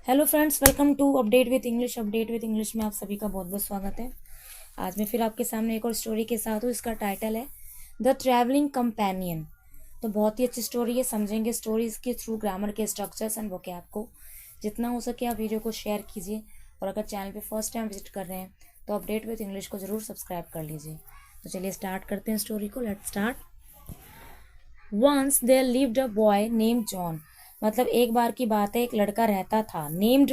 Hello friends, welcome to update with English में आप सभी का बहुत बहुत स्वागत है। आज मैं फिर आपके सामने एक और स्टोरी के साथ हूँ। इसका टाइटल है द ट्रैवलिंग कंपेनियन। तो बहुत ही अच्छी स्टोरी है, समझेंगे स्टोरीज के थ्रू ग्रामर के स्ट्रक्चर्स एंड वोकैब को। जितना हो सके आप वीडियो को शेयर कीजिए, और अगर चैनल पे फर्स्ट टाइम विजिट कर रहे हैं तो अपडेट विथ इंग्लिश को ज़रूर सब्सक्राइब कर लीजिए। तो चलिए स्टार्ट करते हैं स्टोरी को। Let's start. Once there lived a boy named John. मतलब एक बार की बात है, एक लड़का रहता था। नेम्ड,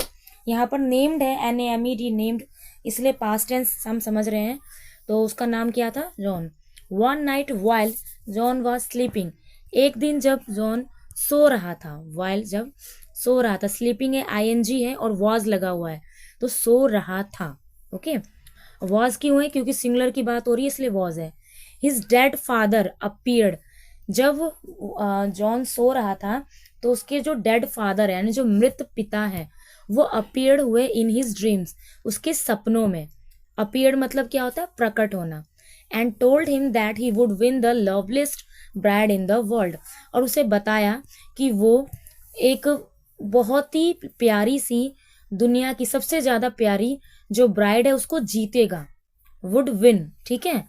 यहाँ पर नेम्ड है, NAMED, नेम्ड, इसलिए पास्ट टेंस हम समझ रहे हैं। तो उसका नाम क्या था? John. One night while John was sleeping. एक दिन जब जॉन सो रहा था, वाइल जब सो रहा था, स्लीपिंग है, ING है और वॉज लगा हुआ है, तो सो रहा था। ओके, वॉज क्यों है? क्योंकि सिंगुलर की बात हो रही है, इसलिए वॉज है। His dead father appeared. जब जॉन सो रहा था तो उसके जो डेड फादर है, यानी जो मृत पिता है, वो अपीयर्ड हुए इन हिज ड्रीम्स, उसके सपनों में। अपीयर्ड मतलब क्या होता है? प्रकट होना। And told him that he would win the loveliest bride in the world. और उसे बताया कि वो एक बहुत ही प्यारी सी, दुनिया की सबसे ज्यादा प्यारी जो ब्राइड है उसको जीतेगा। वुड विन, ठीक है।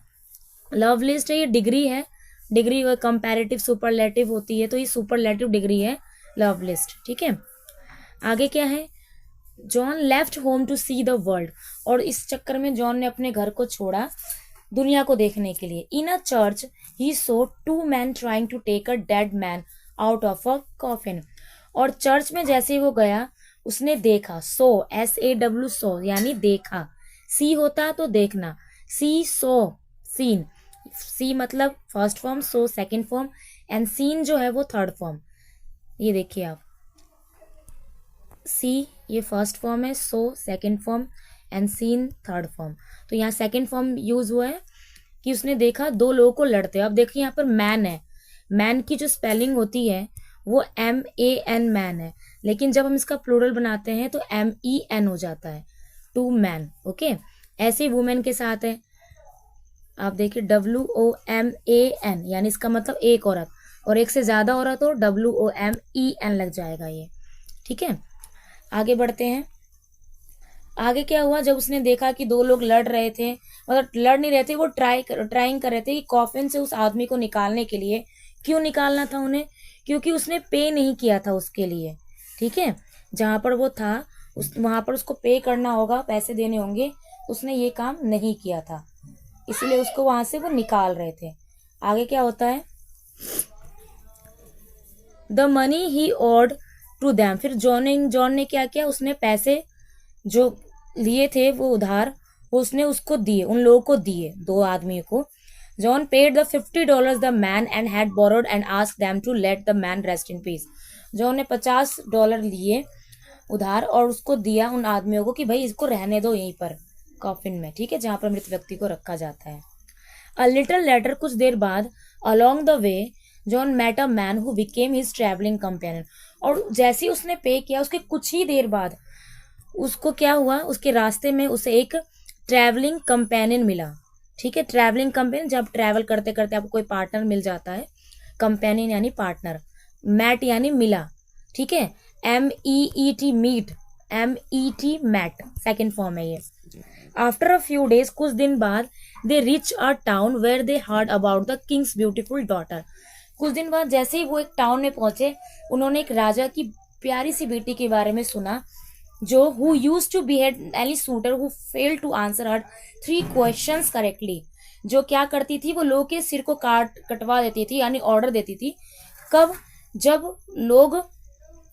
लवलिस्ट है, ये डिग्री है। डिग्री कंपैरेटिव सुपरलेटिव होती है, तो ये सुपरलेटिव डिग्री है लव लिस्ट, ठीक है। आगे क्या है? John left home to see the world. और इस चक्कर में जॉन ने अपने घर को छोड़ा दुनिया को देखने के लिए। In a church he saw two man trying to take a dead man out of a coffin. और चर्च में जैसे ही वो गया, उसने देखा, सो, SAW, सो यानी देखा। सी होता तो देखना, सी सो, सीन। सी मतलब first form, saw second form, and seen जो है वो थर्ड फॉर्म। ये देखिए आप, सी ये फर्स्ट फॉर्म है, saw second form, and seen third form. तो यहाँ सेकंड फॉर्म यूज हुआ है कि उसने देखा दो लोगों को लड़ते। अब देखिए यहाँ पर मैन है, मैन की जो स्पेलिंग होती है वो MAN मैन है, लेकिन जब हम इसका प्लूरल बनाते हैं तो MEN हो जाता है, टू मैन। ओके, ऐसे ही वुमेन के साथ है। आप देखिए WOMAN, यानी इसका मतलब एक औरत, और एक से ज्यादा औरत हो WOMEN लग जाएगा ये, ठीक है। आगे बढ़ते हैं। आगे क्या हुआ? जब उसने देखा कि दो लोग लड़ रहे थे, मतलब लड़ नहीं रहे थे, वो ट्राइंग कर रहे थे कि कॉफिन से उस आदमी को निकालने के लिए। क्यों निकालना था उन्हें? क्योंकि उसने पे नहीं किया था उसके लिए, ठीक है। जहां पर वो था वहां पर उसको पे करना होगा, पैसे देने होंगे, उसने ये काम नहीं किया था, इसलिए उसको वहां से वो निकाल रहे थे। आगे क्या होता है? The money he owed to them. फिर जॉन ने क्या किया? उसने पैसे जो लिए थे वो उधार, वो उसने उसको दिए, उन लोगों को दिए, दो आदमियों को। John paid the $50 the man and had borrowed and asked them to let the man rest in peace. John ने $50 लिए उधार और उसको दिया उन आदमियों को कि भाई इसको रहने दो यहीं पर कॉफिन में, ठीक है, जहां पर मृत व्यक्ति को रखा जाता है। अ लिटिल लेटर, कुछ देर बाद, along the way John met a man who became his travelling companion. और जैसे ही उसने पे किया, उसके कुछ ही देर बाद उसको क्या हुआ? उसके रास्ते में उसे एक ट्रैवलिंग कंपेनियन मिला, ठीक है। ट्रैवलिंग कंपेनियन, जब ट्रैवल करते करते आपको कोई पार्टनर मिल जाता है, कंपेनियन यानी पार्टनर, मैट यानी मिला, ठीक है। MEET meet, MET met second form है ये। आफ्टर अ फ्यू डेज, कुछ दिन बाद, they reach a town where they heard about the king's beautiful daughter. कुछ दिन बाद जैसे ही वो एक टाउन में पहुंचे, उन्होंने एक राजा की प्यारी सी बेटी के बारे में सुना, जो who use to behead any suitor who failed to answer her 3 questions correctly। जो क्या करती थी? वो लोगों के सिर को कटवा देती थी, यानी ऑर्डर देती थी। कब? जब लोग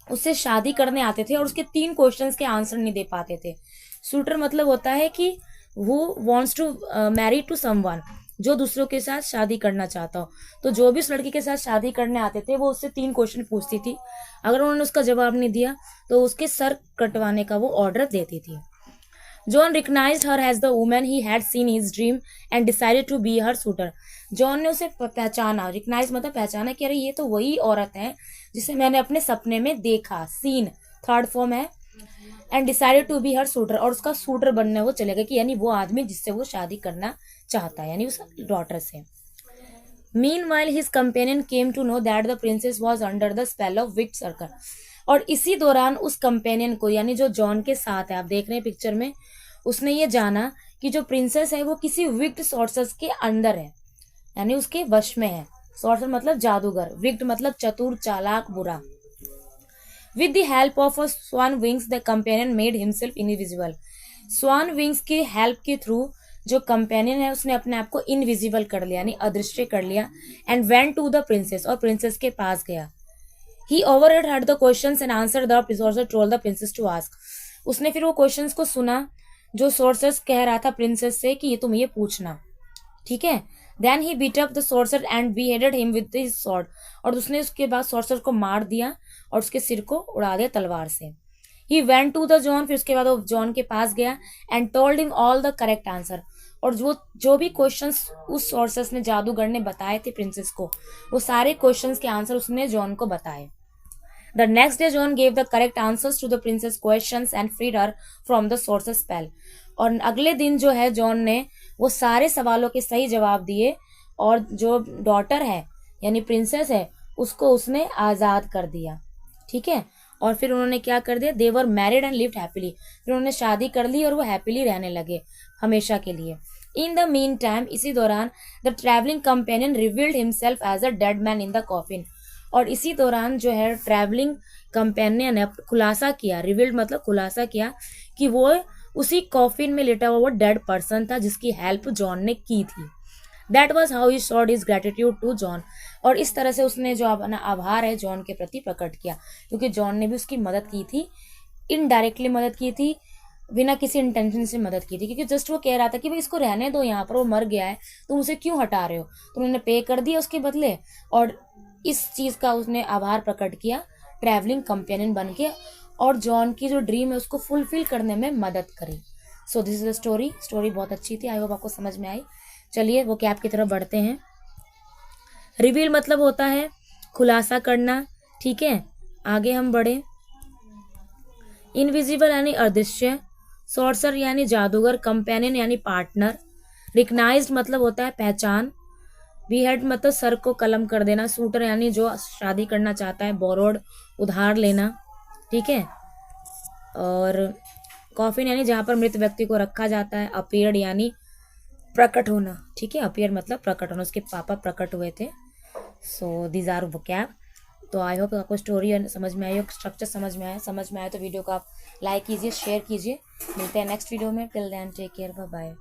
उससे शादी करने आते थे और उसके 3 क्वेश्चंस के आंसर नहीं दे पाते थे। सूटर मतलब होता है कि वो wants to marry to someone, जो दूसरों के साथ शादी करना चाहता हो। तो जो भी उस लड़की के साथ शादी करने आते थे, वो उससे 3 क्वेश्चन पूछती थी। अगर उन्होंने उसका जवाब नहीं दिया तो उसके सर कटवाने का वो ऑर्डर देती थी। John recognised her as the woman he had seen his dream and decided to be her suitor. John ने उसे पहचाना, रिकग्नाइज मतलब पहचाना कि अरे ये तो वही औरत है जिसे मैंने अपने सपने में देखा। सीन थर्ड फॉर्म है, and decided to be her suitor, और उसका सूटर बनने वो चलेगा, कि यानी वो आदमी जिससे वो शादी करना चाहता है, यानी उस डॉटर से। Meanwhile, his companion came to know that the princess was under the spell of witch circle। और इसी दौरान उस कंपेनियन को, यानी जो जॉन के साथ है, आप देख रहे हैं पिक्चर में, उसने ये जाना कि जो प्रिंसेस है वो किसी विक्ड सॉर्सर्स के अंडर है, यानी उसके वश में है। सॉर्सर मतलब जादूगर, विक्ड मतलब चतुर, चालाक, बुरा। With the help of a swan wings the companion made himself invisible. Swan wings के हेल्प के थ्रू जो कंपेनियन है उसने अपने आप को इनविजिबल कर लिया, यानी अदृश्य कर लिया। And went to the princess, और प्रिंसेस के पास गया। He overheard the questions and answer the sorcerer told the princess to ask. उसने फिर वो क्वेश्चंस को सुना जो सॉर्सर्स कह रहा था प्रिंसेस से कि ये तुम ये पूछना, ठीक है। Then he beat up the sorcerer and beheaded him with his sword. और उसने उसके बाद सॉर्सर को मार दिया और उसके सिर को उड़ा दिया तलवार से। He went to the John, फिर उसके बाद वो जॉन के पास गया and told him all the correct answer. और जो भी क्वेश्चंस उस सॉर्सर्स ने, जादूगर ने बताए थे प्रिंसेस को, वो सारे क्वेश्चंस के आंसर उसने जॉन को बताए। The next day John gave the correct answers to the princess questions and freed her from the sorcerer's spell. और अगले दिन जो है जॉन ने वो सारे सवालों के सही जवाब दिए और जो डॉटर है यानी प्रिंसेस है उसको उसने आज़ाद कर दिया, ठीक है। और फिर उन्होंने क्या कर दिया, देवर मैरिड एंड लिव्ड हैप्पीली। फिर उन्होंने शादी कर ली और वो हैप्पीली रहने लगे हमेशा के लिए। इन द मीन टाइम, इसी दौरान, the travelling companion revealed himself as a dead man in the coffin. और इसी दौरान जो है ट्रैवलिंग कंपेनियन ने खुलासा किया, रिवील्ड मतलब खुलासा किया, कि वो उसी कॉफिन में लेटा हुआ वो डेड पर्सन था जिसकी हेल्प जॉन ने की थी। That was how he showed his gratitude to John. और इस तरह से उसने जो अपना आभार है जॉन के प्रति प्रकट किया, क्योंकि जॉन ने भी उसकी मदद की थी, इनडायरेक्टली मदद की थी, बिना किसी इंटेंशन से मदद की थी। क्योंकि जस्ट वो कह रहा था कि भाई इसको रहने दो, यहाँ पर वो मर गया है, तुम उसे क्यों हटा रहे हो। तो उन्होंने पे कर दिया उसके बदले, और इस चीज का उसने आभार प्रकट किया ट्रैवलिंग कंपेनियन बन के, और जॉन की जो ड्रीम है उसको फुलफिल करने में मदद करी। So this is the story. Story बहुत अच्छी थी, आई होप आपको समझ में आई। चलिए वो कैप की तरफ बढ़ते हैं। रिवील मतलब होता है खुलासा करना, ठीक है। आगे हम बढ़े। इनविजिबल यानी अदृश्य, सॉर्सर यानी जादूगर, कंपेनियन यानी पार्टनर, रिकग्नाइज्ड मतलब होता है पहचान, बीहेड मतलब सर को कलम कर देना, सूटर यानी जो शादी करना चाहता है, बोरोड उधार लेना, ठीक है। और कॉफिन यानी जहाँ पर मृत व्यक्ति को रखा जाता है, अपीयर्ड यानी प्रकट होना, ठीक है। अपीयर मतलब प्रकट होना, उसके पापा प्रकट हुए थे। So these are vocab. तो आई होप आपको स्टोरी समझ में आई हो, स्ट्रक्चर समझ में आया तो वीडियो को आप लाइक कीजिए, शेयर कीजिए। मिलते हैं नेक्स्ट वीडियो में। Till then take care, bye bye.